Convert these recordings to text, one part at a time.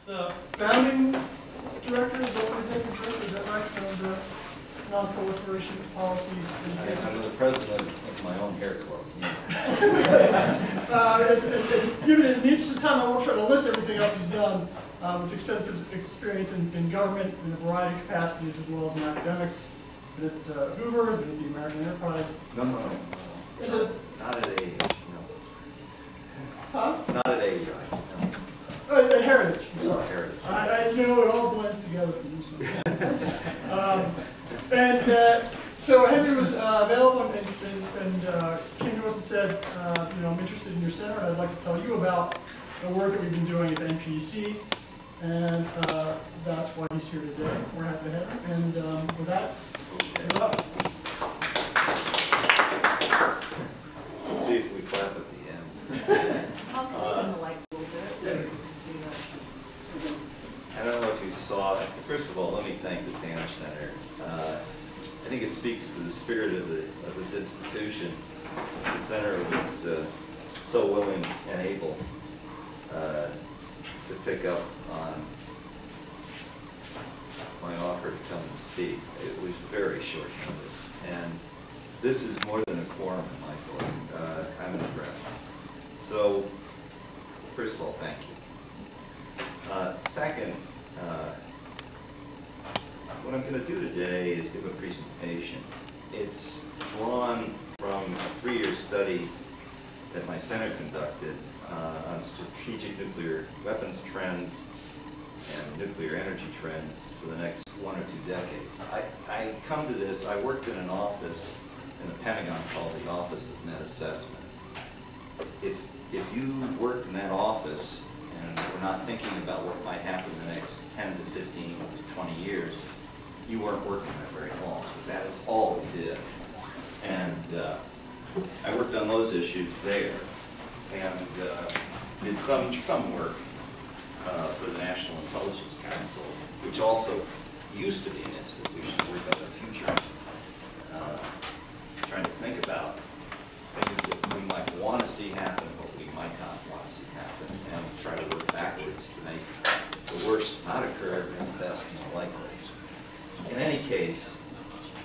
the founding director, global executive director, is that right, of the non-proliferation policy. I'm the president of my own hair club. Given in the interest of time, I won't try to list everything else he's done, with extensive experience in government in a variety of capacities as well as in academics. Been at Hoover's, been at the American Enterprise. No. Is it? Not at age, no. Huh? Not at age, no. At Heritage, I'm sorry. Heritage. I know it all blends together for you. So Henry was available and came to us and said, I'm interested in your center and I'd like to tell you about the work that we've been doing at the NPC. And that's why he's here today. We're happy to have him. And with that, good luck. Let's see if we clap at the end. Talk in the lights a little bit. So I don't know if you saw it. First of all, let me thank the Tanner Center. I think it speaks to the spirit of this institution. The center was so willing and able to pick up on my offer to come and speak. It was very short notice, and this is more than a quorum in my book. I'm impressed. So, first of all, thank you. Second, what I'm going to do today is give a presentation. It's drawn from a 3-year study that my center conducted on strategic nuclear weapons trends and nuclear energy trends for the next 1 or 2 decades. I come to this, I worked in an office in the Pentagon called the Office of Net Assessment. If you worked in that office and were not thinking about what might happen in the next 10 to 15 to 20 years, you weren't working there very long. That is all we did. And I worked on those issues there and did some work for the National Intelligence Council, which also used to be an institution that worked on the future, trying to think about things that we might want to see happen, but we might not want to see happen, and try to work backwards to make the worst not occur and the best more likely. In any case,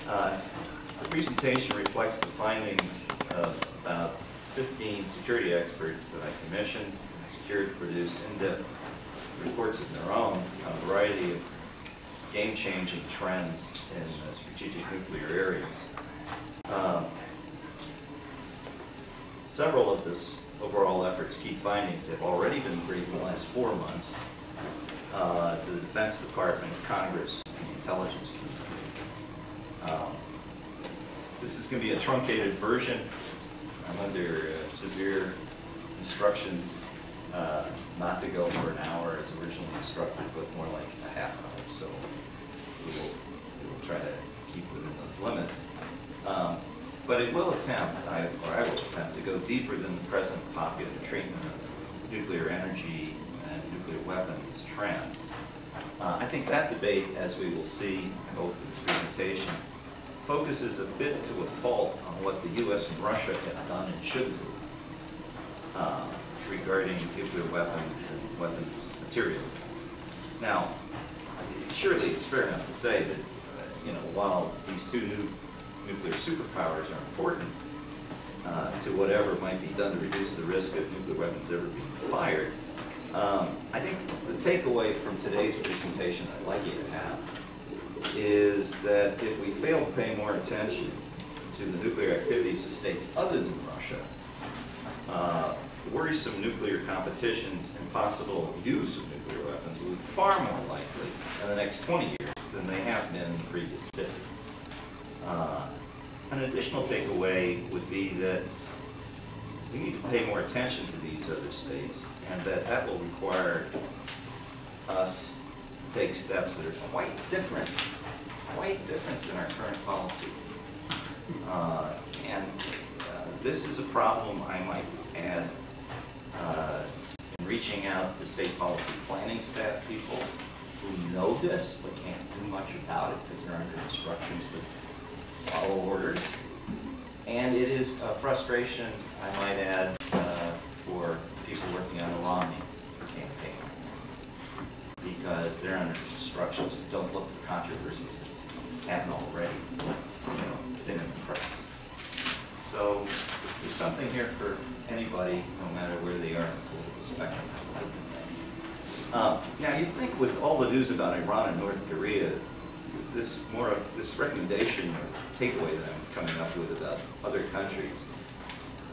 the presentation reflects the findings of about 15 security experts that I commissioned and secured to produce in-depth reports of their own on a variety of game-changing trends in strategic nuclear areas. Several of this overall effort's key findings have already been briefed in the last 4 months to the Defense Department, Congress, and the intelligence community. This is going to be a truncated version. I'm under severe instructions not to go for an hour as originally instructed, but more like a half hour. So we will try to keep within those limits. But it will attempt, I will attempt to go deeper than the present popular treatment of nuclear energy and nuclear weapons trends. I think that debate, as we will see, I hope, in this presentation, focuses a bit to a fault on what the U.S. and Russia have done and should do regarding nuclear weapons and weapons materials. Now, surely it's fair enough to say that, while these two nuclear superpowers are important to whatever might be done to reduce the risk of nuclear weapons ever being fired, I think the takeaway from today's presentation I'd like you to have is that if we fail to pay more attention to the nuclear activities of states other than Russia, worrisome nuclear competitions and possible use of nuclear weapons will be far more likely in the next 20 years than they have been in the previous 50. An additional takeaway would be that we need to pay more attention to these other states, and that will require us to take steps that are quite different than our current policy. This is a problem, I might add, in reaching out to state policy planning staff people who know this but can't do much about it because they're under instructions to follow orders. And it is a frustration, I might add, for people working on the lobbying campaign. because they're under instructions to don't look for controversies that haven't already, been in the press. So there's something here for anybody, no matter where they are in the political spectrum. Now, you'd think with all the news about Iran and North Korea, this recommendation or takeaway that I'm coming up with about other countries,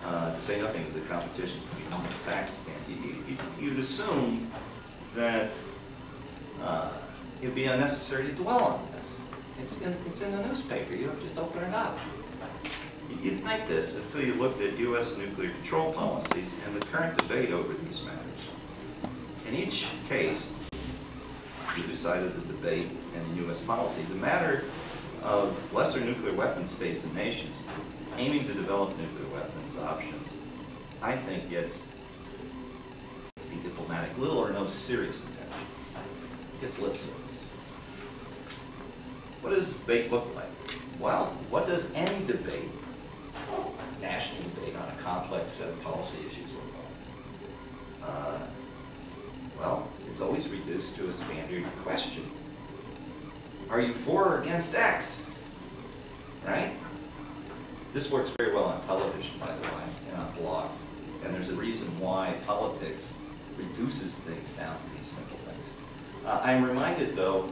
to say nothing of the competition between Iran and Pakistan, you'd assume that it'd be unnecessary to dwell on this. It's in the newspaper. You just open it up. You'd think this until you looked at U.S. nuclear control policies and the current debate over these matters. In each case, either side of the debate and U.S. policy, the matter of lesser nuclear weapons states and nations aiming to develop nuclear weapons options, I think gets, to be diplomatic, little or no serious attention. It gets lip service. What does this debate look like? Well, what does any debate, national debate on a complex set of policy issues look like? Well, it's always reduced to a standard question. Are you for or against X? Right? This works very well on television, by the way, and on blogs. And there's a reason why politics reduces things down to these simple things. I'm reminded, though,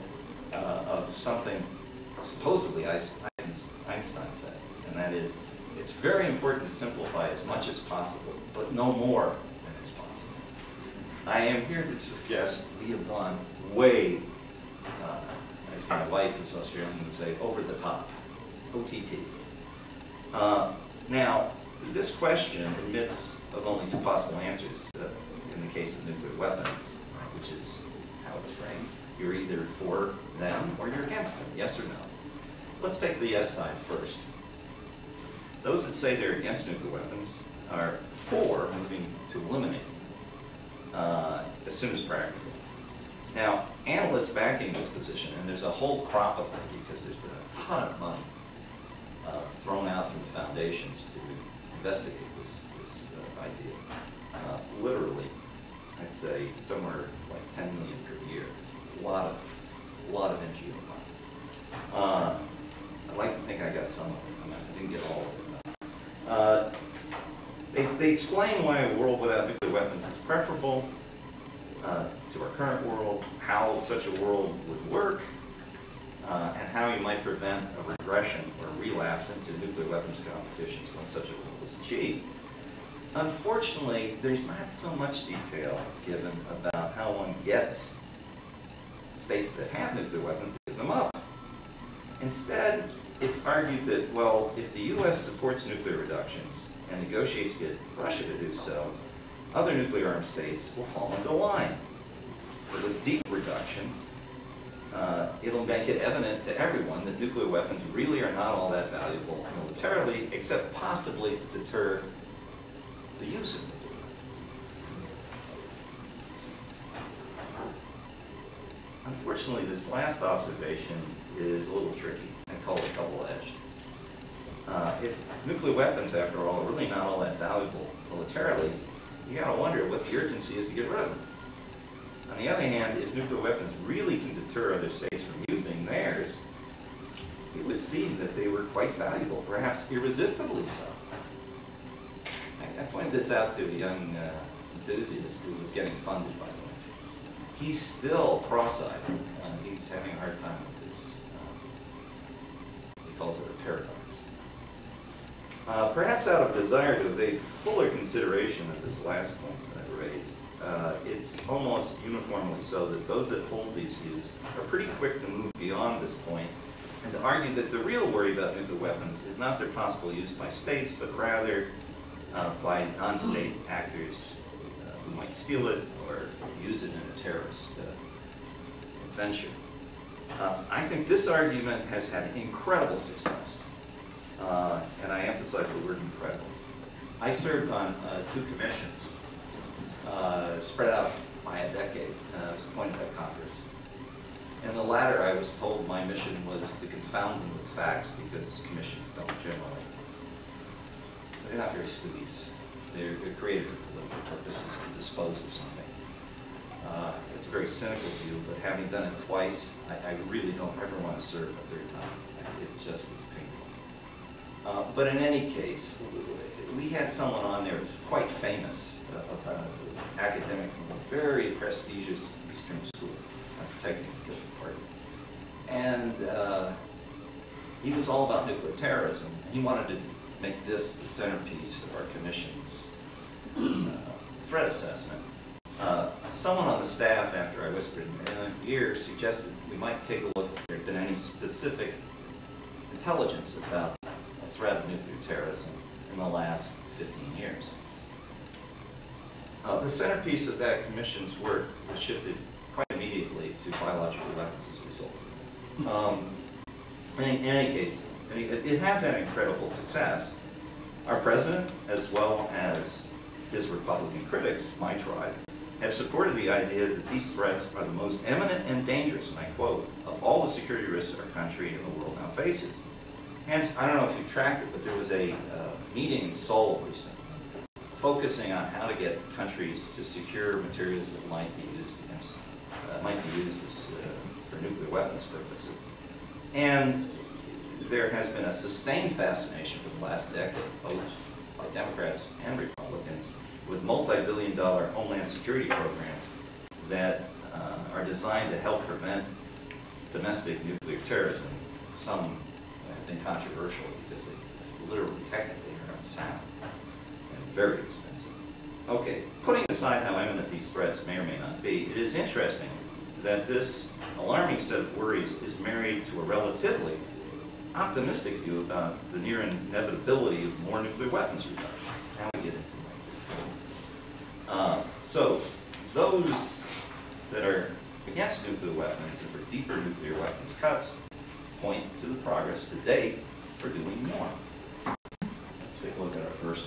of something supposedly Einstein said, and that is, it's very important to simplify as much as possible, but no more than is possible. I am here to suggest we have gone way, as my wife is Australian would say, over the top, OTT. Now, this question admits of only two possible answers in the case of nuclear weapons, which is how it's framed. You're either for them or you're against them, yes or no. Let's take the yes side first. Those that say they're against nuclear weapons are for moving to eliminate as soon as practical. Now, analysts backing this position, and there's a whole crop of them because there's been a ton of money thrown out from the foundations to investigate this idea. Literally, I'd say somewhere like 10 million per year. A lot of NGO money. I'd like to think I got some of it. I didn't get all of it. They explain why a world without nuclear weapons is preferable to our current world, how such a world would work, and how you might prevent a regression or a relapse into nuclear weapons competitions when such a world is achieved. Unfortunately, there's not so much detail given about how one gets states that have nuclear weapons to give them up. Instead, it's argued that, well, if the U.S. supports nuclear reductions and negotiates to get Russia to do so, other nuclear-armed states will fall into line. But with deep reductions, it'll make it evident to everyone that nuclear weapons really are not all that valuable militarily, except possibly to deter the use of nuclear weapons. Unfortunately, this last observation is a little tricky. I call it double-edged. If nuclear weapons, after all, are really not all that valuable militarily, you gotta wonder what the urgency is to get rid of them. On the other hand, if nuclear weapons really can deter other states from using theirs, it would seem that they were quite valuable, perhaps irresistibly so. I pointed this out to a young enthusiast who was getting funded, by the way. He's still cross-eyed. He's having a hard time with this. He calls it a paradox. Perhaps out of desire to evade fuller consideration of this last point that I've raised, it's almost uniformly so that those that hold these views are pretty quick to move beyond this point and to argue that the real worry about nuclear weapons is not their possible use by states, but rather by non-state actors who might steal it or use it in a terrorist venture. I think this argument has had incredible success, and I emphasize the word incredible. I served on 2 commissions spread out by a decade. I was appointed by Congress. In the latter, I was told my mission was to confound them with facts because commissions don't generally. They're not very studious. They're created for political purposes to dispose of something. It's a very cynical view, but having done it twice, I really don't ever want to serve a third time. It just is painful. But in any case, we had someone on there who's quite famous, an academic from a very prestigious Eastern school, protecting the Pacific Party. And he was all about nuclear terrorism. He wanted to make this the centerpiece of our commission's threat assessment. Someone on the staff, after I whispered in a ear, suggested we might take a look if there had been any specific intelligence about a threat of nuclear terrorism in the last 15 years. The centerpiece of that commission's work was shifted quite immediately to biological weapons as a result. In any case, it has had incredible success. Our president, as well as his Republican critics, my tribe, have supported the idea that these threats are the most imminent and dangerous, and I quote, of all the security risks our country and the world now faces. Hence, I don't know if you've tracked it, but there was a meeting in Seoul recently focusing on how to get countries to secure materials that might be used against, for nuclear weapons purposes. And there has been a sustained fascination for the last decade, both by Democrats and Republicans, with multi-billion-dollar homeland security programs that are designed to help prevent domestic nuclear terrorism. Some have been controversial because they literally, technically, are unsound and very expensive. Okay, putting aside how imminent these threats may or may not be, it is interesting that this alarming set of worries is married to a relatively optimistic view about the near inevitability of more nuclear weapons reductions. Now we get into so those that are against nuclear weapons and for deeper nuclear weapons cuts point to the progress to date for doing more. Let's take a look at our first.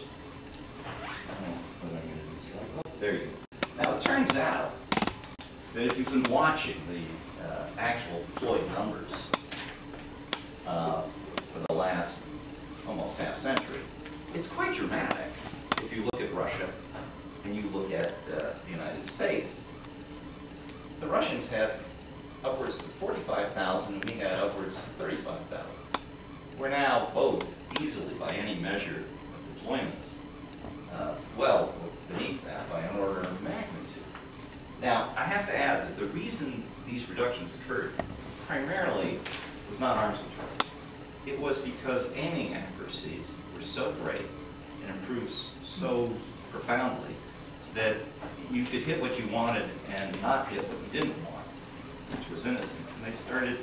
What am I going to do? Oh, there you go. Now it turns out that if you've been watching the actual deployed numbers for the last almost half century, it's quite dramatic if you look at Russia and you look at the United States. The Russians have upwards of 45,000 and we had upwards of 35,000. We're now both easily, by any measure of deployments, well beneath that by an order of magnitude. Now, I have to add that the reason these reductions occurred primarily was not arms control. It was because aiming accuracies were so great and improved so profoundly that you could hit what you wanted and not hit what you didn't want, which was innocence. And they started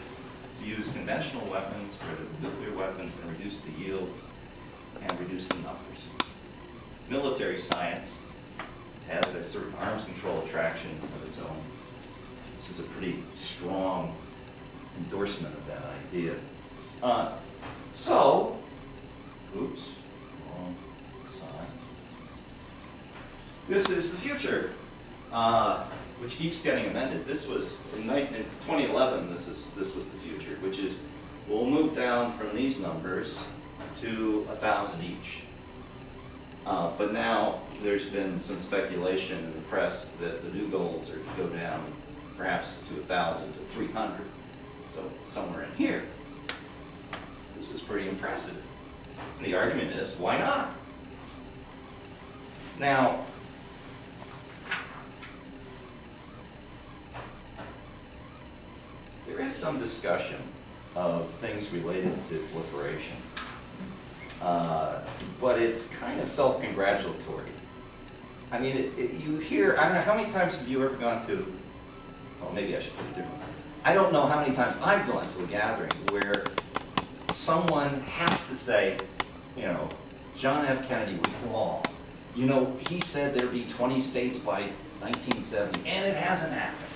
to use conventional weapons, rid of nuclear weapons, and reduce the yields and reduce the numbers. Military science has a certain arms control attraction of its own. This is a pretty strong endorsement of that idea. Oops, wrong side. This is the future, which keeps getting amended. This was in 2011. This was the future, which is we'll move down from these numbers to 1,000 each. But now there's been some speculation in the press that the new goals are to go down perhaps to 1,000 to 300. So somewhere in here. This is pretty impressive. And the argument is, why not? Now, there is some discussion of things related to proliferation. But it's kind of self-congratulatory. I mean, you hear, I don't know, how many times have you ever gone to, well, maybe I should put it differently. I don't know how many times I've gone to a gathering where someone has to say, you know, John F. Kennedy was wrong. You know, he said there'd be 20 states by 1970, and it hasn't happened.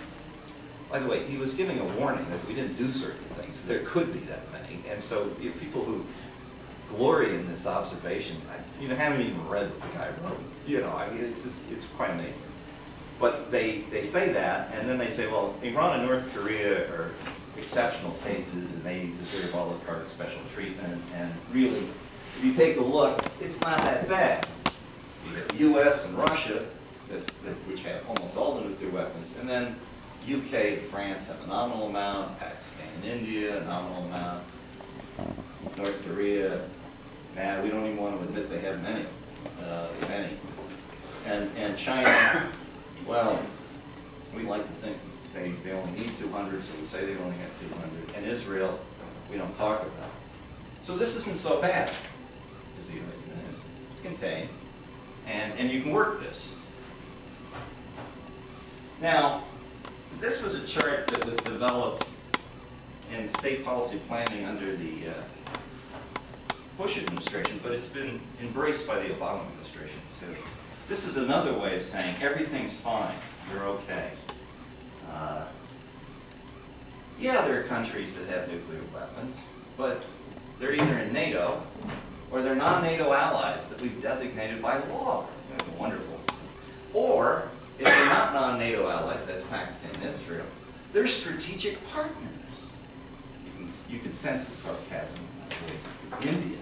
By the way, he was giving a warning that if we didn't do certain things, there could be that many. And so you know, people who glory in this observation, haven't even read what the guy wrote. You know, I mean, it's quite amazing. But they say that, and then they say, well, Iran and North Korea are exceptional cases, and they deserve all the carte special treatment. And really, if you take a look, it's not that bad. You got the U.S. and Russia, which have almost all the nuclear weapons, and then UK and France have a nominal amount, Pakistan and India a nominal amount, North Korea, nah, we don't even want to admit they have many, if any. And China, well, we like to think they only need 200, so we say they only have 200. And Israel, we don't talk about. So this isn't so bad, is the argument is. It's contained, and you can work this. Now, this was a chart that was developed in state policy planning under the Bush administration, but it's been embraced by the Obama administration too. This is another way of saying everything's fine, you're okay. Yeah, there are countries that have nuclear weapons, but they're either in NATO or they're non-NATO allies that we've designated by law. That's wonderful. Or, if they're not non-NATO allies, that's Pakistan and Israel, they're strategic partners. You can sense the sarcasm in my voice. India.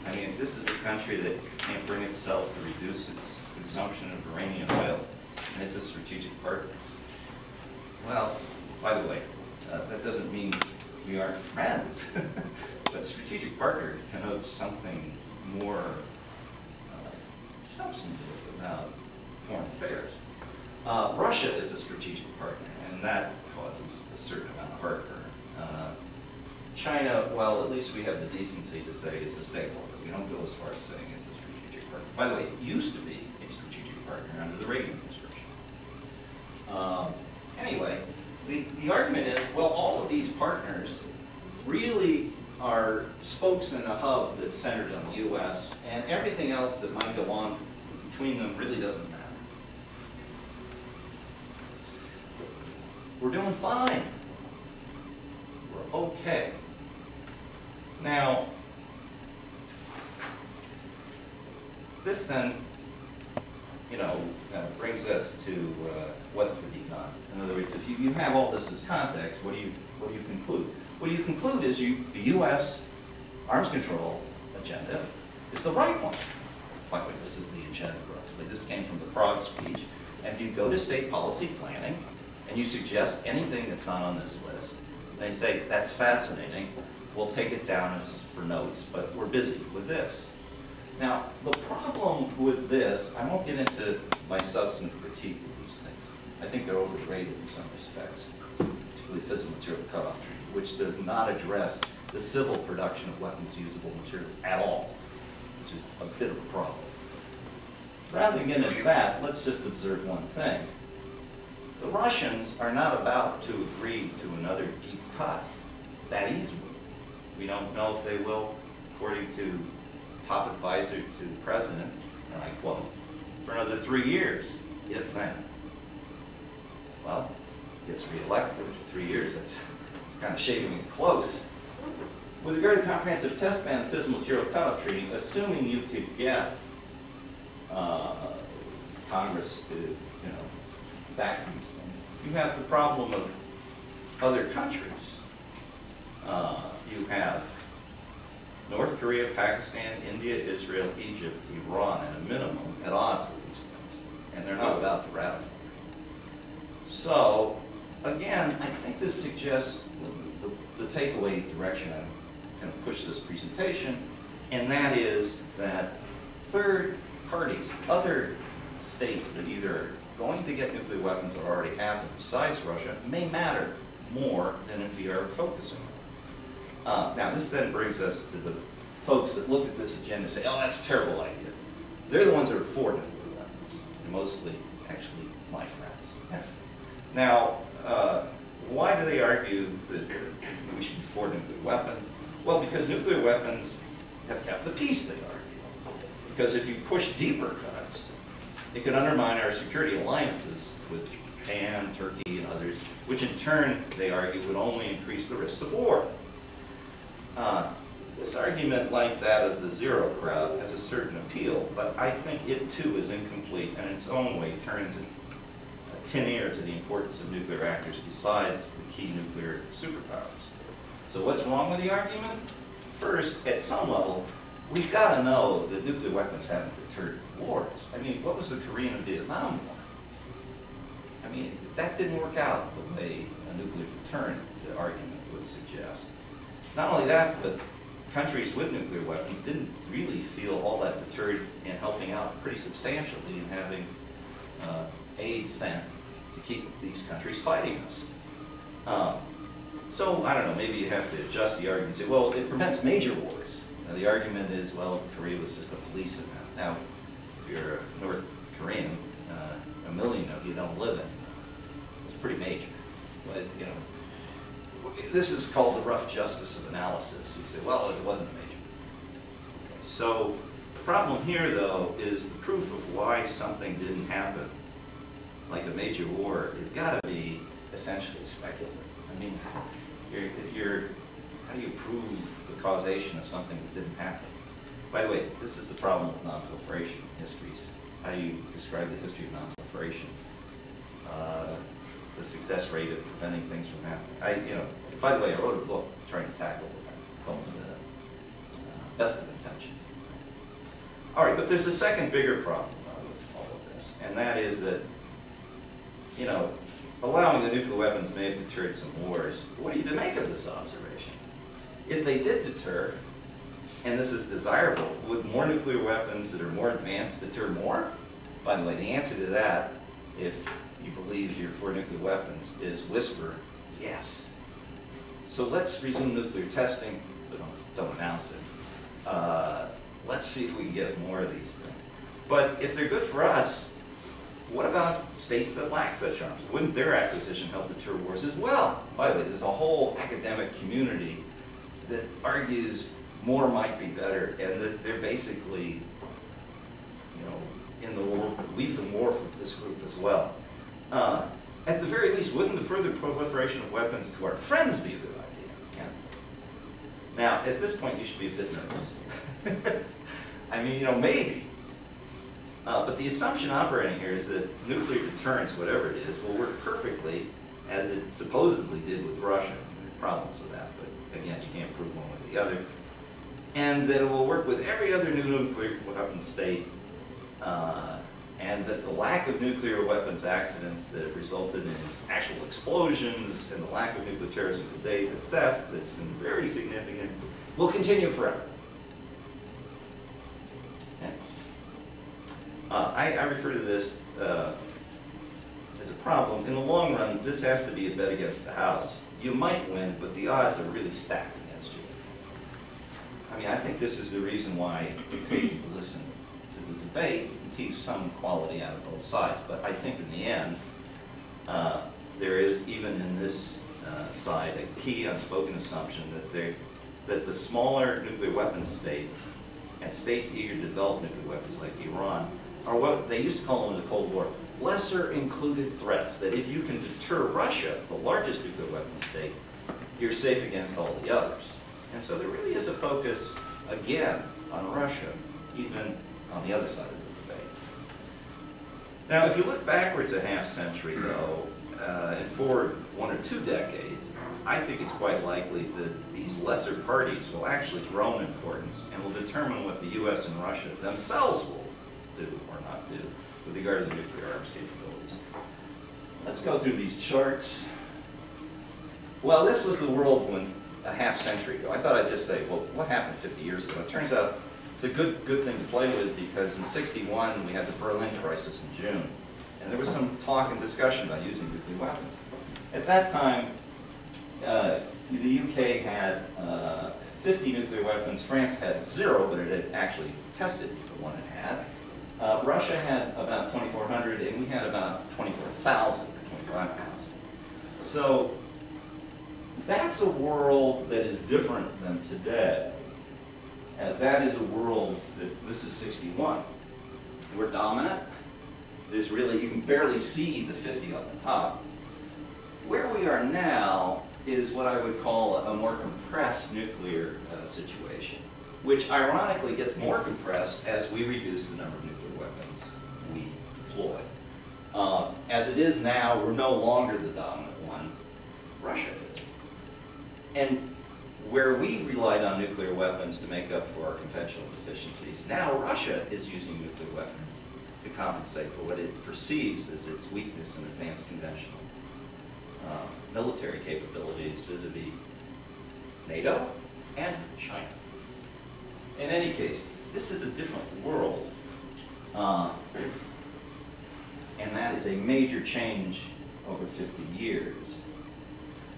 I mean, this is a country that can't bring itself to reduce its consumption of Iranian oil, and it's a strategic partner. Well, by the way, that doesn't mean we aren't friends, but strategic partner connotes something more substantive about foreign affairs. Russia is a strategic partner, and that causes a certain amount of heartburn. China, well, at least we have the decency to say it's a stakeholder. We don't go as far as saying it's a strategic partner. By the way, it used to be a strategic partner under the Reagan administration. Anyway, the argument is, well, all of these partners really are spokes in a hub that's centered on the U.S., and everything else that might go on between them really doesn't matter. We're doing fine. We're okay. Now, this then, brings us to what's to be done. In other words, if you have all this as context, what do you conclude? What you conclude is the U.S. arms control agenda is the right one. By the way, this is the agenda, roughly. This came from the Prague speech. And if you go to state policy planning and you suggest anything that's not on this list, they say, that's fascinating, we'll take it down as for notes, but we're busy with this. Now, the problem with this, I won't get into my substantive critique of these things. I think they're overrated in some respects, particularly fissile material cutoff treaty, which does not address the civil production of weapons usable materials at all, which is a bit of a problem. Rather than get into that, let's just observe one thing. The Russians are not about to agree to another deep cut that easily. We don't know if they will, according to top advisor to the president, and I quote, for another 3 years, if then. Well, gets reelected for 3 years, that's kind of shaving it close. With regard to the comprehensive test ban of fissile material cutoff treaty, assuming you could get Congress to, back these things, you have the problem of other countries. You have North Korea, Pakistan, India, Israel, Egypt, Iran, at a minimum, at odds with these things. And they're not about to ratify. So, again, I think this suggests the takeaway direction I'm going to push this presentation, and that is that third parties, other states that either are going to get nuclear weapons or already have them besides Russia, may matter more than if we are focusing on. Now, this then brings us to the folks that look at this agenda and say, oh, that's a terrible idea. They're the ones that are for nuclear weapons, and mostly, actually, my friends. Now, why do they argue that we should be for nuclear weapons? Well, because nuclear weapons have kept the peace, they argue. Because if you push deeper cuts, it could undermine our security alliances with Japan, Turkey, and others, which in turn, they argue, would only increase the risks of war. This argument, like that of the zero crowd, has a certain appeal, but I think it too is incomplete and in its own way turns into a tin ear to the importance of nuclear reactors besides the key nuclear superpowers. So what's wrong with the argument? First, at some level, we've got to know that nuclear weapons haven't deterred wars. I mean, what was the Korean and Vietnam War? I mean, that didn't work out the way a nuclear deterrent argument would suggest. Not only that, but countries with nuclear weapons didn't really feel all that deterred in helping out pretty substantially in having aid sent to keep these countries fighting us. So, I don't know, maybe you have to adjust the argument and say, well, it prevents major wars. Now, the argument is, well, Korea was just a police event. Now, if you're a North Korean, a million of you don't live in. It's pretty major. But, you know, this is called the rough justice of analysis. You say, well, it wasn't major. Okay. So, the problem here, though, is the proof of why something didn't happen, like a major war, has got to be essentially speculative. I mean, how do you prove the causation of something that didn't happen? By the way, this is the problem with non-proliferation histories. How do you describe the history of non-proliferation? The success rate of preventing things from happening. By the way, I wrote a book trying to tackle that called Best of Intentions. All right, but there's a second bigger problem with all of this, and that is that, you know, allowing the nuclear weapons may have deterred some wars. What do you make of this observation? If they did deter, and this is desirable, would more nuclear weapons that are more advanced deter more? By the way, the answer to that, if you believe you're for nuclear weapons, is whisper, yes. So let's resume nuclear testing, but don't announce it. Let's see if we can get more of these things. But if they're good for us, what about states that lack such arms? Wouldn't their acquisition help deter wars as well? By the way, there's a whole academic community that argues more might be better, and that they're basically, you know, in the belief in war for this group as well. At the very least, wouldn't the further proliferation of weapons to our friends be a good idea? Yeah. Now, at this point, you should be a bit nervous. I mean, you know, maybe. But the assumption operating here is that nuclear deterrence, whatever it is, will work perfectly as it supposedly did with Russia. There are problems with that, but again, you can't prove one way or the other. And that it will work with every other new nuclear weapon state, and that the lack of nuclear weapons accidents that have resulted in actual explosions and the lack of nuclear terrorism to date, the theft that's been very significant, will continue forever. I refer to this as a problem. In the long run, this has to be a bet against the house. You might win, but the odds are really stacked against you. I mean, I think this is the reason why it pays to listen to the debate and tease some quality out of both sides. But I think in the end, there is, even in this side, a key unspoken assumption that the smaller nuclear weapons states and states eager to develop nuclear weapons like Iran are what they used to call them in the Cold War, lesser included threats. That if you can deter Russia, the largest nuclear weapons state, you're safe against all the others. And so there really is a focus, again, on Russia, even on the other side of the debate. Now, if you look backwards a half century, though, and forward 1 or 2 decades, I think it's quite likely that these lesser parties will actually grow in importance and will determine what the U.S. and Russia themselves will do or not do with regard to the nuclear arms capabilities. Let's go through these charts. Well, this was the world when a half century ago. I thought I'd just say, well, what happened 50 years ago? It turns out it's a good thing to play with, because in '61 we had the Berlin crisis in June, and there was some talk and discussion about using nuclear weapons. At that time, the UK had 50 nuclear weapons. France had 0, but it had actually tested the one it had. Russia had about 2,400, and we had about 24,000, 25,000. So that's a world that is different than today. That is a world that, this is '61. We're dominant. There's really, you can barely see the 50 on the top. Where we are now is what I would call a more compressed nuclear situation, which ironically gets more compressed as we reduce the number of nuclear weapons we deploy. As it is now, we're no longer the dominant one. Russia is. And where we relied on nuclear weapons to make up for our conventional deficiencies, now Russia is using nuclear weapons to compensate for what it perceives as its weakness in advanced conventional military capabilities vis-a-vis NATO and China. In any case, this is a different world, and that is a major change over 50 years.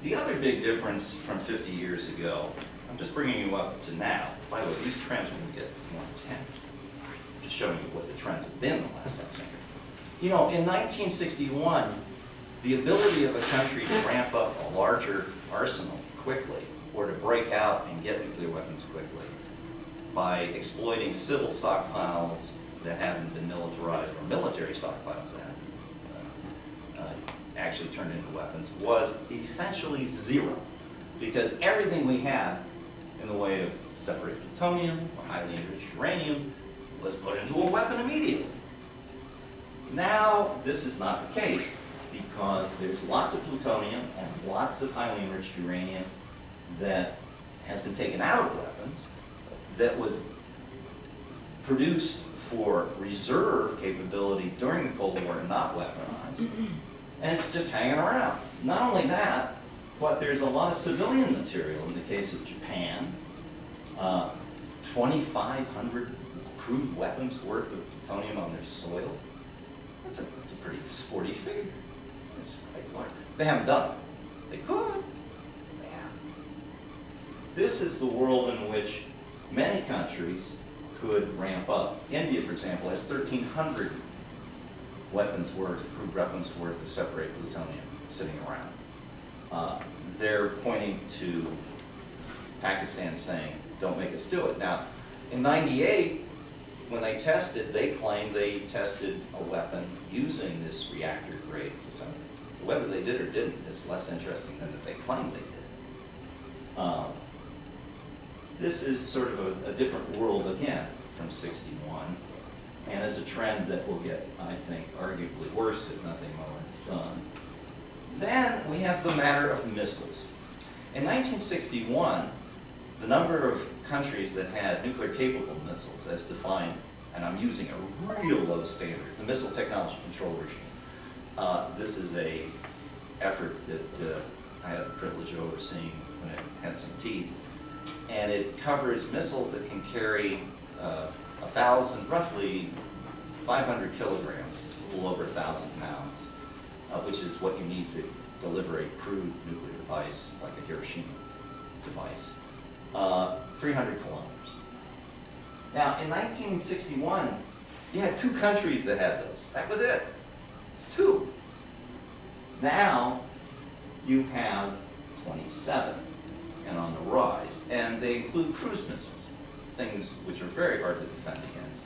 The other big difference from 50 years ago, I'm just bringing you up to now. By the way, these trends will get more intense. I'm just showing you what the trends have been in the last half century. You know, in 1961, the ability of a country to ramp up a larger arsenal quickly, or to break out and get nuclear weapons quickly, by exploiting civil stockpiles that hadn't been militarized, or military stockpiles that hadn't actually turned into weapons, was essentially zero. Because everything we had in the way of separated plutonium or highly enriched uranium was put into a weapon immediately. Now, this is not the case, because there's lots of plutonium and lots of highly enriched uranium that has been taken out of weapons, that was produced for reserve capability during the Cold War and not weaponized, and it's just hanging around. Not only that, but there's a lot of civilian material in the case of Japan, 2,500 crude weapons worth of plutonium on their soil. That's a pretty sporty figure. It's quite large. They haven't done it. They could. They haven't. This is the world in which many countries could ramp up. India, for example, has 1,300 weapons worth, crude weapons worth of separated plutonium sitting around. They're pointing to Pakistan saying, don't make us do it. Now, in '98, when they tested, they claimed they tested a weapon using this reactor-grade plutonium. Whether they did or didn't is less interesting than that they claimed they did. This is sort of a different world again from '61, and is a trend that will get, I think, arguably worse if nothing more is done. Then we have the matter of missiles. In 1961, the number of countries that had nuclear-capable missiles as defined, and I'm using a real low standard, the Missile Technology Control Regime. This is a effort that I had the privilege of overseeing when it had some teeth. And it covers missiles that can carry 1,000, roughly 500 kilograms, a little over 1,000 pounds, which is what you need to deliver a crude nuclear device, like a Hiroshima device, 300 kilometers. Now, in 1961, you had 2 countries that had those. That was it. 2. Now, you have 27. And on the rise, and they include cruise missiles, things which are very hard to defend against.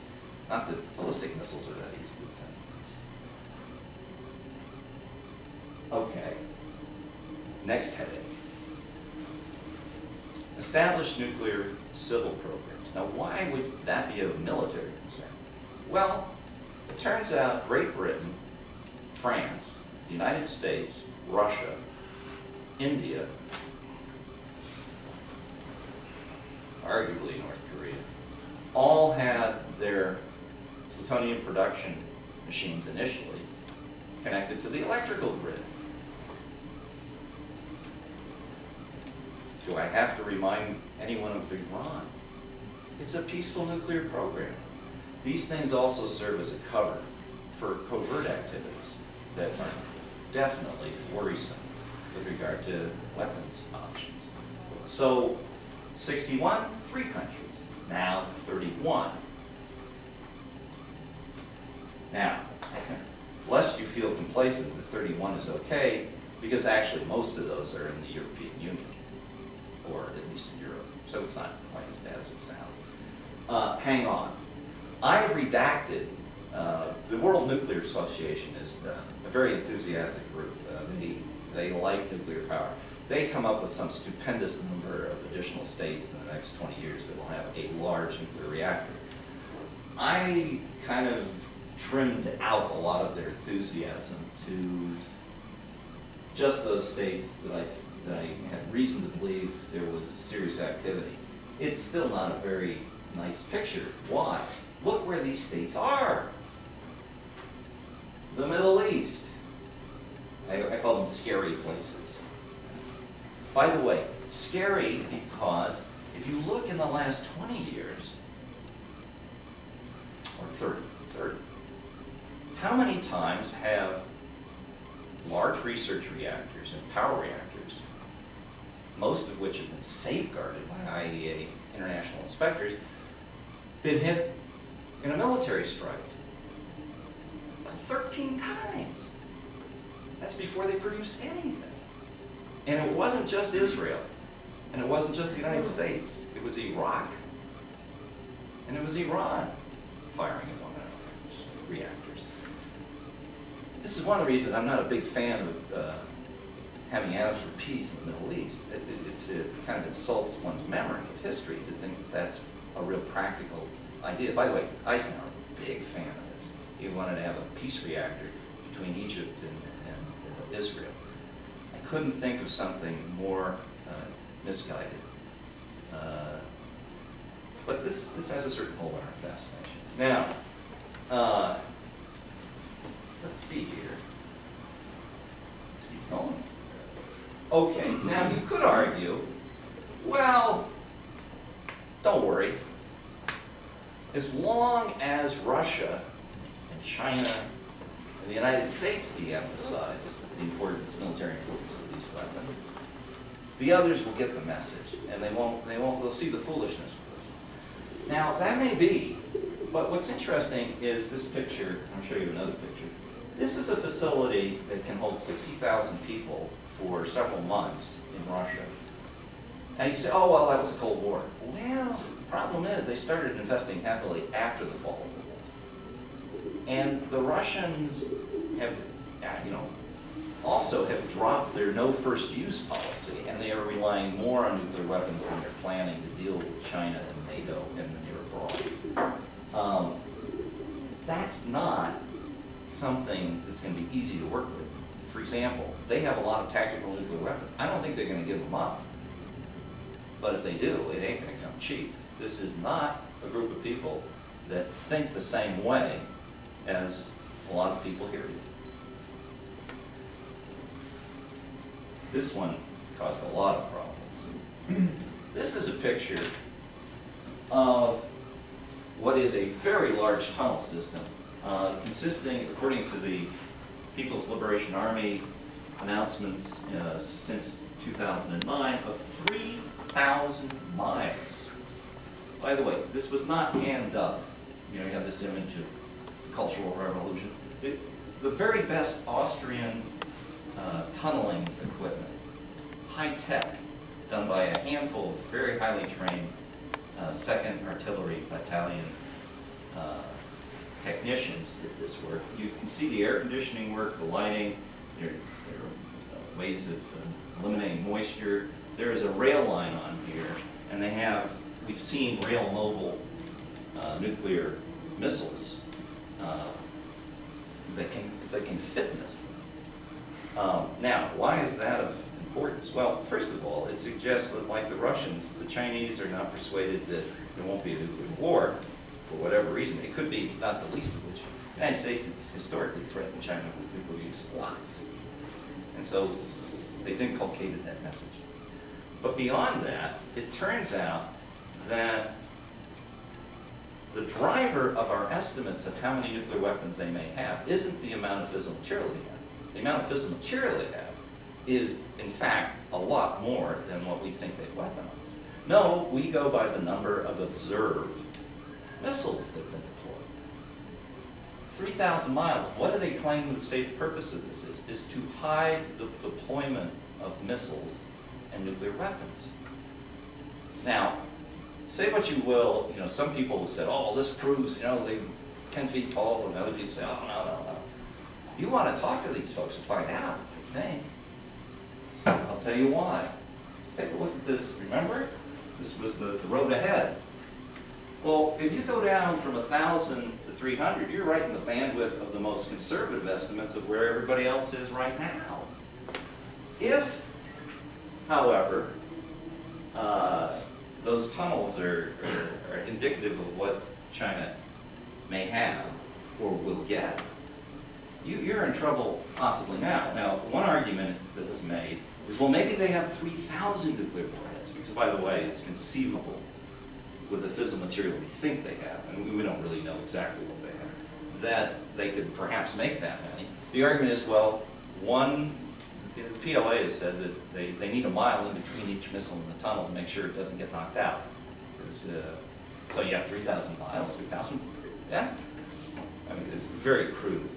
Not that ballistic missiles are that easy to defend against. Okay, next heading. Establish nuclear civil programs. Now, why would that be of military concern? Well, it turns out Great Britain, France, the United States, Russia, India, arguably North Korea, all had their plutonium production machines initially connected to the electrical grid. Do I have to remind anyone of Iran? It's a peaceful nuclear program. These things also serve as a cover for covert activities that are definitely worrisome with regard to weapons options. So, 61, 3 countries. Now, 31. Now, lest you feel complacent that 31 is okay, because actually most of those are in the European Union, or at least in Europe, so it's not quite as bad as it sounds. Hang on. I've redacted, the World Nuclear Association is a very enthusiastic group. They like nuclear power. They come up with some stupendous number of additional states in the next 20 years that will have a large nuclear reactor. I kind of trimmed out a lot of their enthusiasm to just those states that I that I had reason to believe there was serious activity. It's still not a very nice picture. Why? Look where these states are. The Middle East. I call them scary places. By the way, scary because if you look in the last 20 years, or 30, how many times have large research reactors and power reactors, most of which have been safeguarded by IAEA international inspectors, been hit in a military strike? 13 times. That's before they produced anything. And it wasn't just Israel. And it wasn't just the United States. It was Iraq. And it was Iran firing at one of those reactors. This is one of the reasons I'm not a big fan of having atoms for peace in the Middle East. It kind of insults one's memory of history to think that that's a real practical idea. By the way, Eisenhower, a big fan of this. He wanted to have a peace reactor between Egypt and Israel. I couldn't think of something more misguided. But this has a certain hold on our fascination. Now, let's see here. Let's keep going. Okay, now you could argue, well, don't worry. As long as Russia and China and the United States de-emphasize the importance, military importance of these weapons, the others will get the message, and they'll see the foolishness of this. Now, that may be, but what's interesting is this picture. I'll show you another picture. This is a facility that can hold 60,000 people for several months in Russia. And you say, oh, well, that was the Cold War. Well, the problem is they started investing heavily after the fall of the war. And the Russians have, also have dropped their no first use policy, and they are relying more on nuclear weapons than they're planning to deal with China and NATO and the near abroad. That's not something that's going to be easy to work with. For example, they have a lot of tactical nuclear weapons. I don't think they're going to give them up. But if they do, it ain't going to come cheap. This is not a group of people that think the same way as a lot of people here do. This one caused a lot of problems. This is a picture of what is a very large tunnel system, consisting, according to the People's Liberation Army announcements since 2009, of 3,000 miles. By the way, this was not hand dug. You have this image of the Cultural Revolution. The very best Austrian tunneling equipment, high tech, done by a handful of very highly trained 2nd Artillery Battalion technicians did this work. You can see the air conditioning work, the lighting. There are ways of eliminating moisture. There is a rail line on here, and we've seen rail mobile nuclear missiles that can fit in this thing. Now, why is that of importance? Well, first of all, it suggests that, like the Russians, the Chinese are not persuaded that there won't be a nuclear war for whatever reason. It could be, not the least of which, the United States has historically threatened China with nuclear use lots. And so they've inculcated that message. But beyond that, it turns out that the driver of our estimates of how many nuclear weapons they may have isn't the amount of fissile material they have. The amount of fissile material they have is, in fact, a lot more than what we think they've weaponized. No, we go by the number of observed missiles that have been deployed. 3,000 miles. What do they claim the stated purpose of this is? Is to hide the deployment of missiles and nuclear weapons. Now, say what you will, some people have said, oh, this proves, they're 10 feet tall, and other people say, oh, no. You want to talk to these folks to find out, I think. I'll tell you why. Take a look at this. Remember? This was the road ahead. Well, if you go down from 1,000 to 300, you're right in the bandwidth of the most conservative estimates of where everybody else is right now. If However, those tunnels are indicative of what China may have or will get. You're in trouble possibly now. Now, one argument that was made is, well, maybe they have 3,000 nuclear warheads, because, by the way, it's conceivable with the fissile material we think they have, and we don't really know exactly what they have, that they could perhaps make that many. The argument is, well, the PLA has said that they need a mile in between each missile in the tunnel to make sure it doesn't get knocked out. So you have 3,000 miles, 3,000, yeah? I mean, it's very crude.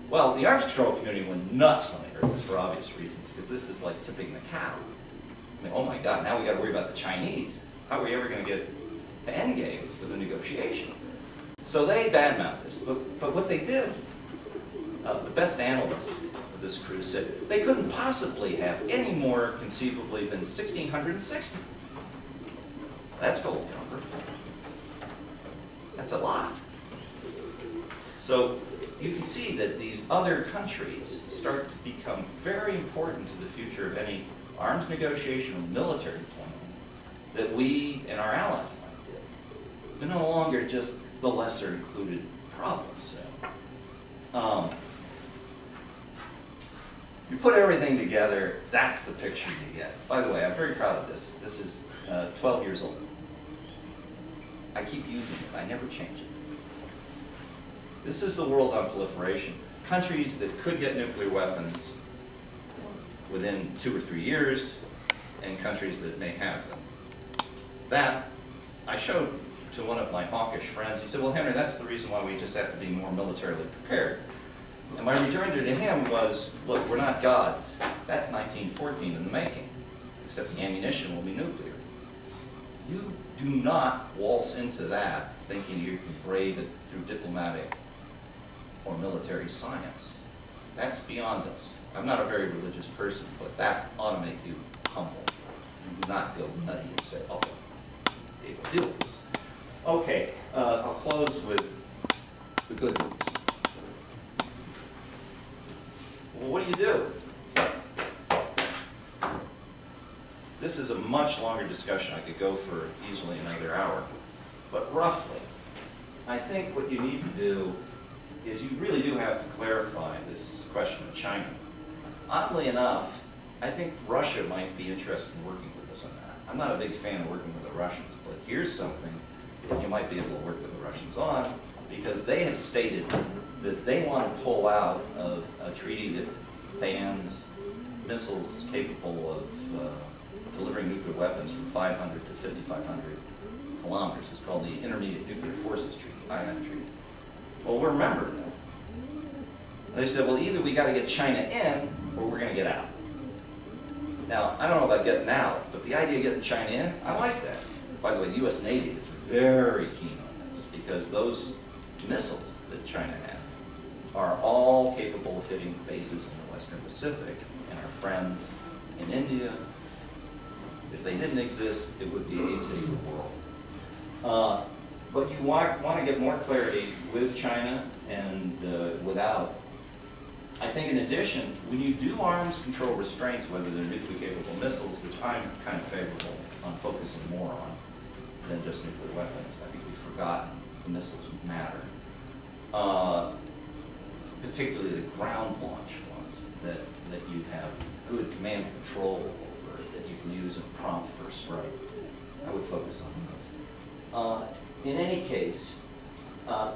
Well, the arms control community went nuts when they heard this for obvious reasons, because this is like tipping the cow. I mean, oh my God, now we got to worry about the Chinese. How are we ever going to get to endgame with the negotiation? So they badmouthed this, but what they did, the best analysts of this crew said they couldn't possibly have any more conceivably than 1,660. That's gold number. That's a lot. So you can see that these other countries start to become very important to the future of any arms negotiation or military plan that we and our allies might do. They're no longer just the lesser included problem. So, you put everything together, that's the picture you get. By the way, I'm very proud of this. This is 12 years old. I keep using it. I never change it. This is the world on proliferation. Countries that could get nuclear weapons within 2 or 3 years, and countries that may have them. That I showed to one of my hawkish friends. He said, well, Henry, that's the reason why we just have to be more militarily prepared. And my rejoinder to him was, look, we're not gods. That's 1914 in the making, except the ammunition will be nuclear. You do not waltz into that thinking you can brave it through diplomatic or military science. That's beyond us. I'm not a very religious person, but that ought to make you humble. You do not go nutty and say, oh, it will deal with this. Okay, I'll close with the good news. Well, what do? This is a much longer discussion. I could go for easily another hour. But roughly, I think what you need to do is you really do have to clarify this question of China. Oddly enough, I think Russia might be interested in working with us on that. I'm not a big fan of working with the Russians, but here's something that you might be able to work with the Russians on, because they have stated that they want to pull out of a treaty that bans missiles capable of delivering nuclear weapons from 500 to 5,500 kilometers. It's called the Intermediate Nuclear Forces Treaty, INF Treaty. Well, we're a member of that. They said, well, either we got to get China in, or we're going to get out. Now, I don't know about getting out, but the idea of getting China in, I like that. By the way, the U.S. Navy is very keen on this, because those missiles that China has are all capable of hitting bases in the Western Pacific, and our friends in India. If they didn't exist, it would be a safer world. But you want to get more clarity with China and without. I think in addition, when you do arms control restraints, whether they're nuclear capable missiles, which I'm kind of favorable on focusing more on than just nuclear weapons, I think we've forgotten the missiles matter. Particularly the ground launch ones that you have good command and control over, that you can use in prompt first strike. I would focus on those. In any case,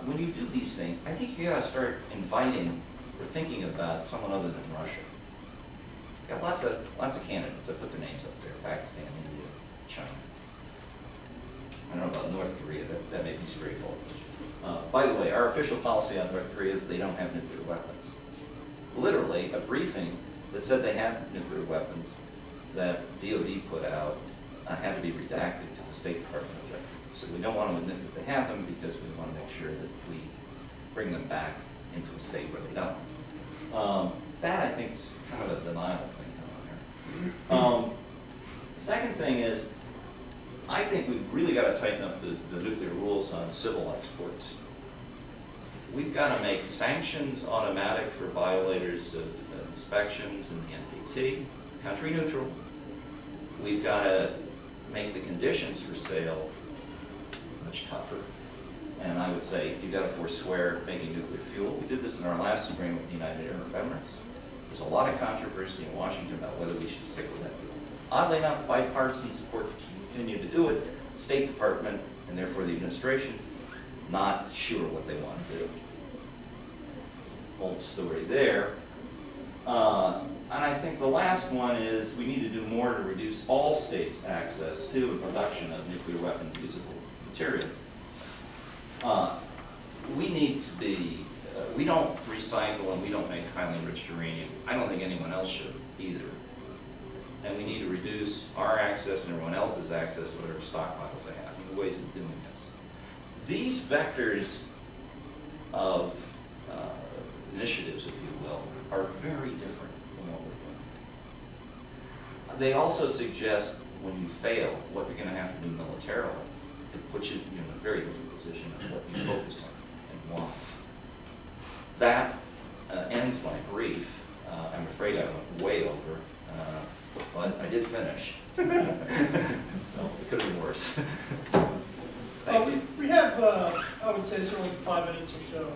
when you do these things, I think you gotta start inviting or thinking about someone other than Russia. You got lots of candidates. I put their names up there: Pakistan, India, China. I don't know about North Korea. That may be straightforward. By the way, our official policy on North Korea is they don't have nuclear weapons. Literally, a briefing that said they had nuclear weapons that DOD put out had to be redacted because the State Department objected. So we don't want to admit that they have them because we want to make sure that we bring them back into a state where they don't. That, I think, is kind of a denial thing going on there. The second thing is, I think we've really got to tighten up the nuclear rules on civil exports. We've got to make sanctions automatic for violators of inspections in the NPT, country neutral. we've got to make the conditions for sale much tougher. And I would say you've got to forswear making nuclear fuel. We did this in our last agreement with the United Arab Emirates. There's a lot of controversy in Washington about whether we should stick with that deal. Oddly enough, bipartisan support to continue to do it. State Department, and therefore the administration, not sure what they want to do. Old story there. And I think the last one is we need to do more to reduce all states' access to and production of nuclear weapons usable materials. We need to be, we don't recycle and we don't make highly enriched uranium. I don't think anyone else should either. And we need to reduce our access and everyone else's access to whatever stockpiles they have, and the ways of doing this. These vectors of initiatives, if you will, are very different from what we're doing. They also suggest when you fail, what you're going to have to do militarily. It puts you in a very different position of what you focus on and why. That ends my brief. I'm afraid I went way over, but I did finish. So it could have been worse. Thank you. We have, I would say, sort of 5 minutes or so.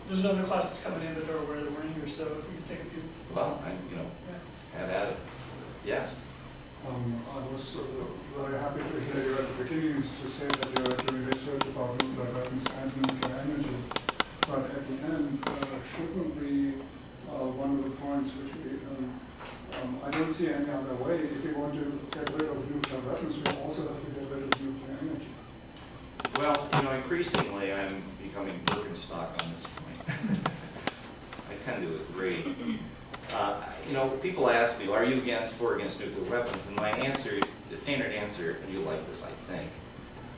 There's another class that's coming in that are aware that we're in here, so if we could take a few. Well, have at it. Yes. I was very happy to hear you at the beginning to say that you are doing research about nuclear weapons and nuclear energy. But at the end, shouldn't we, one of the points which we, I don't see any other way. If we want to get rid of nuclear weapons, we also have to get rid of nuclear energy. Well, increasingly I'm becoming Birkenstock on this point. I tend to agree. People ask me, well, are you for or against nuclear weapons? And my answer, the standard answer, and you like this, I think,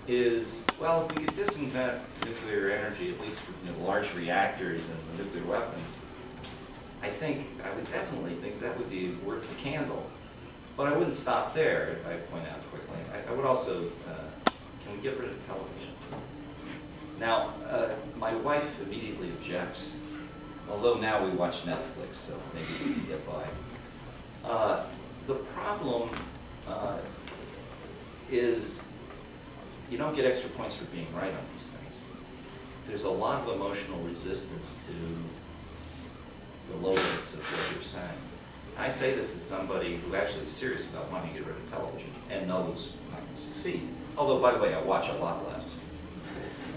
is, well, if we could disinvent nuclear energy, at least for large reactors and nuclear weapons, I would definitely think that would be worth the candle. But I wouldn't stop there, if I point out quickly. I would also, can we get rid of television? Now, my wife immediately objects, although now we watch Netflix, so maybe we can get by. The problem is you don't get extra points for being right on these things. There's a lot of emotional resistance to the lowest of what you're saying. I say this as somebody who actually is serious about wanting to get rid of television and knows I'm not going to succeed. Although, by the way, I watch a lot less.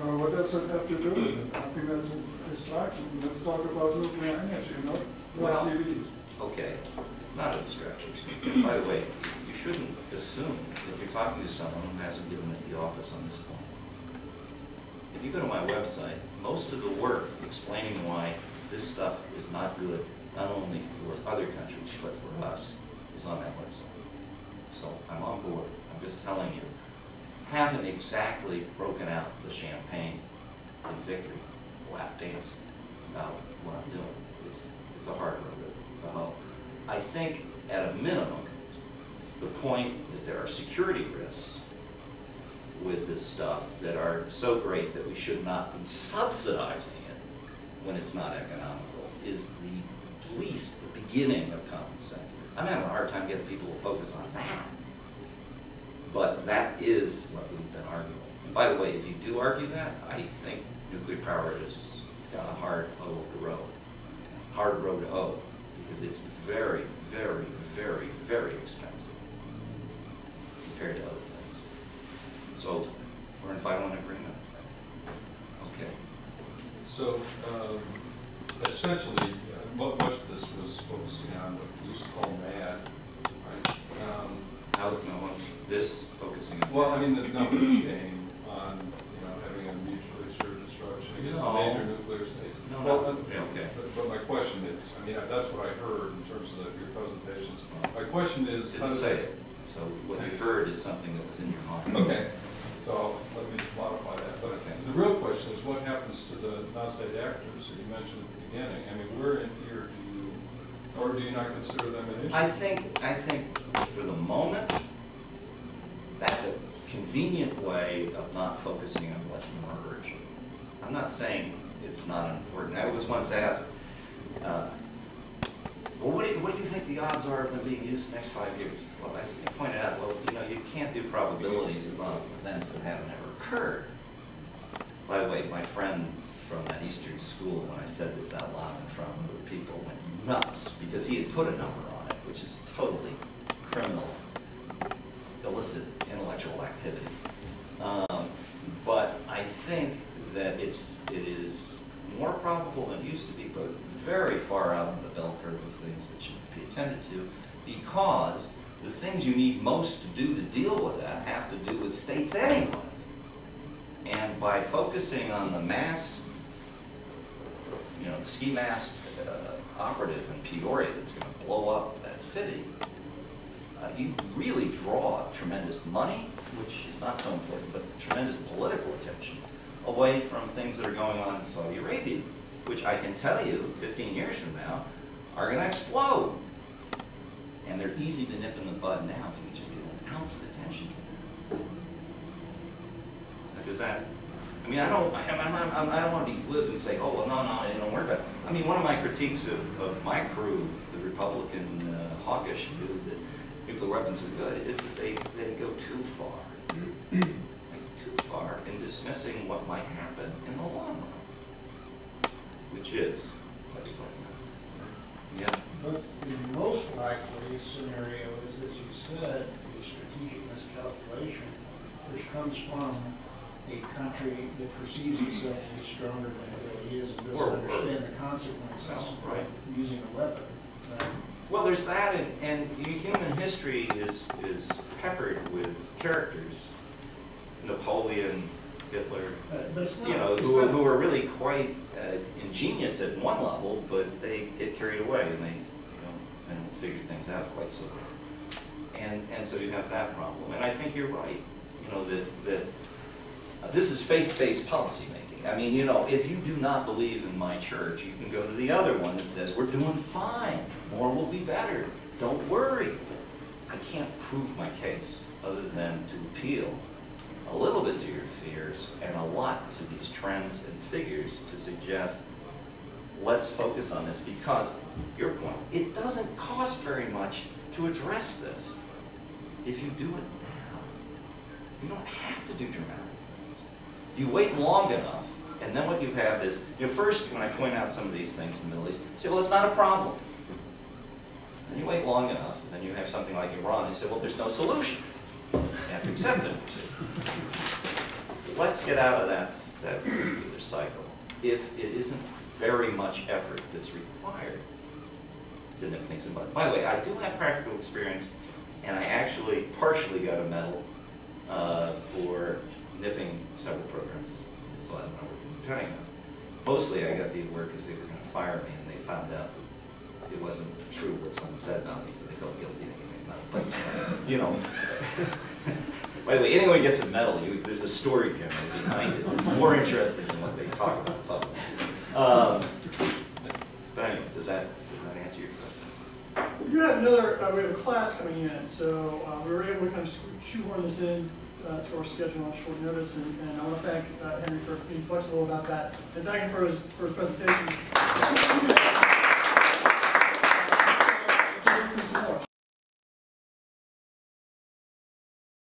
What does that have to do with it? I think that's a distraction. Let's talk about nuclear energy, Well, TVs. Okay, it's not a distraction. By the way, you shouldn't assume that you're talking to someone who hasn't given it the office on this point. If you go to my website, most of the work explaining why this stuff is not good, not only for other countries, but for us, is on that website. So I'm on board. I'm just telling you, haven't exactly broken out the champagne and victory lap dance about what I'm doing. It's a hard road to hoe. I think at a minimum, the point that there are security risks with this stuff that are so great that we should not be subsidizing it when it's not economical is the least, the beginning of common sense. I'm having a hard time getting people to focus on that. But that is what we've been arguing. And by the way, if you do argue that, I think nuclear power has got a hard road to hoe, because it's very, very, very, very expensive compared to other things. So we're in final agreement. Okay. So essentially, much of this was focusing on what we used to call MAD, right? This focusing on. Well, I mean, the numbers game on having a mutually assured destruction against major nuclear states. Okay. But my question is, that's what I heard in terms of your presentations. My question is, Didn't say it. So what you heard is something that was in your mind. Okay. So let me modify that. But the real question is, what happens to the non-state actors that you mentioned at the beginning? Where in here do you not consider them an issue? I think for the moment, that's a convenient way of not focusing on what's more urgent. I'm not saying it's not important. I was once asked, well, what do you think the odds are of them being used the next 5 years? Well, I pointed out, well, you know, you can't do probabilities about events that haven't ever occurred. By the way, my friend from that Eastern school, when I said this out loud in front of other people, went nuts because he had put a number on it, which is totally criminal, illicit intellectual activity. But I think that it is more probable than it used to be, but very far out on the bell curve of things that should be attended to, because the things you need most to do to deal with that have to do with states anyway. And by focusing on the mass, you know, the ski mask operative in Peoria that's going to blow up that city, you really draw tremendous money, which is not so important, but tremendous political attention away from things that are going on in Saudi Arabia, which I can tell you 15 years from now are going to explode. And they're easy to nip in the bud now if you just give an ounce of attention. Does that, I mean, I don't want to be glib and say, oh, well, no, don't worry about it. I mean, one of my critiques of my crew, the Republican hawkish view that nuclear weapons are good, is that they go too far. Too far in dismissing what might happen in the long run, which is what you're talking about. Yeah. But the most likely scenario is, as you said, the strategic miscalculation, which comes from a country that perceives itself to be stronger than it really is and doesn't understand the consequences of using a weapon. Right? Well, there's that, and human history is peppered with characters. Napoleon, Hitler, you know, who are really quite ingenious at one level, but they get carried away and they don't figure things out quite so well. And so you have that problem. And I think you're right, you know, that this is faith-based policy making. I mean, you know, if you do not believe in my church, you can go to the other one that says, we're doing fine, more will be better, don't worry. I can't prove my case other than to appeal a little bit to your fears and a lot to these trends and figures to suggest, let's focus on this, because, your point, it doesn't cost very much to address this. If you do it now, you don't have to do dramatic things. You wait long enough, and then what you have is, you know, first, when I point out some of these things in the Middle East, you say, well, it's not a problem. Then you wait long enough, and then you have something like Iran, and you say, well, there's no solution. You have to accept it. Let's get out of that particular cycle. If it isn't very much effort that's required to nip things in the bud. By the way, I do have practical experience, and I actually partially got a medal for nipping several programs in the bud when I worked in the Pentagon. Mostly I got the award because they were going to fire me, and they found out that it wasn't true what someone said about me, so they felt guilty. They gave me a medal. But, you know, by the way, anyone who gets a medal, there's a story generally behind it. It's more interesting than what they talk about in public. But anyway, does that answer your question? You have we have a class coming in, so we were able to kind of shoehorn this in to our schedule on short notice, and I want to thank Henry for being flexible about that, and thank him for his presentation.